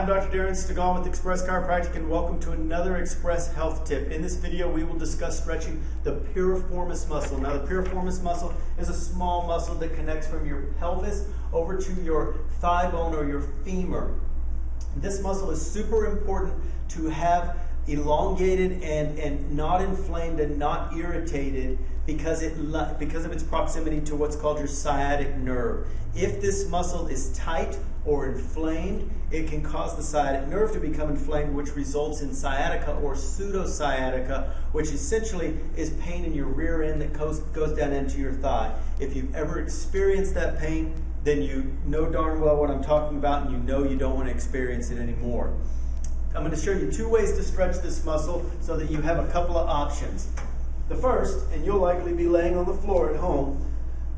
I'm Dr. Daron Stegall with Express Chiropractic, and welcome to another Express Health Tip. In this video, we will discuss stretching the piriformis muscle. Now, the piriformis muscle is a small muscle that connects from your pelvis over to your thigh bone or your femur. This muscle is super important to have elongated and not inflamed and not irritated because of its proximity to what's called your sciatic nerve. If this muscle is tight or inflamed, it can cause the sciatic nerve to become inflamed, which results in sciatica or pseudo-sciatica, which essentially is pain in your rear end that goes down into your thigh. If you've ever experienced that pain, then you know darn well what I'm talking about, and you know you don't want to experience it anymore. I'm going to show you two ways to stretch this muscle so that you have a couple of options. The first, and you'll likely be laying on the floor at home,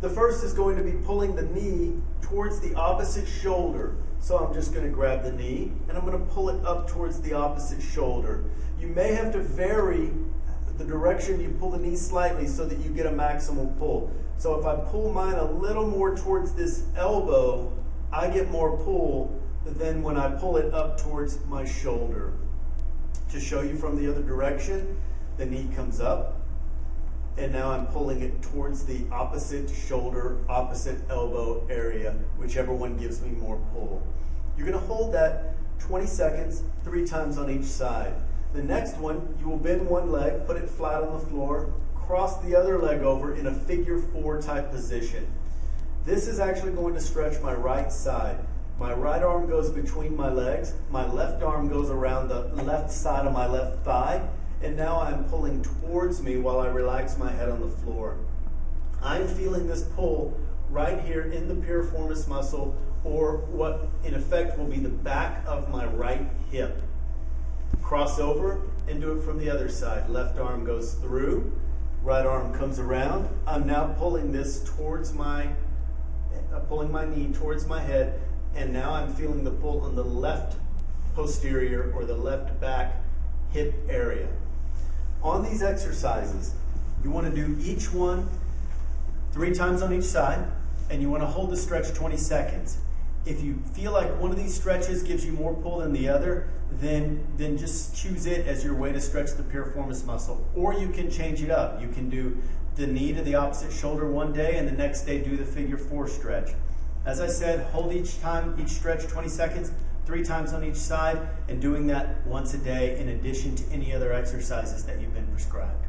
the first is going to be pulling the knee towards the opposite shoulder. So I'm just going to grab the knee and I'm going to pull it up towards the opposite shoulder. You may have to vary the direction you pull the knee slightly so that you get a maximal pull. So if I pull mine a little more towards this elbow, I get more pull than when I pull it up towards my shoulder. To show you from the other direction, the knee comes up, and now I'm pulling it towards the opposite shoulder, opposite elbow area, whichever one gives me more pull. You're going to hold that 20 seconds, 3 times on each side. The next one, you will bend one leg, put it flat on the floor, cross the other leg over in a figure 4 type position. This is actually going to stretch my right side. My right arm goes between my legs, my left arm goes around the left side of my left thigh, and now I'm pulling towards me while I relax my head on the floor. I'm feeling this pull right here in the piriformis muscle, or what in effect will be the back of my right hip. Cross over and do it from the other side. Left arm goes through, right arm comes around. I'm now pulling this towards pulling my knee towards my head, and now I'm feeling the pull on the left posterior or the left back hip area. On these exercises, you want to do each one 3 times on each side, and you want to hold the stretch 20 seconds. If you feel like one of these stretches gives you more pull than the other, then just choose it as your way to stretch the piriformis muscle. Or you can change it up. You can do the knee to the opposite shoulder one day, and the next day do the figure 4 stretch. As I said, hold each stretch 20 seconds, 3 times on each side, and doing that once a day in addition to any other exercises that you've been prescribed.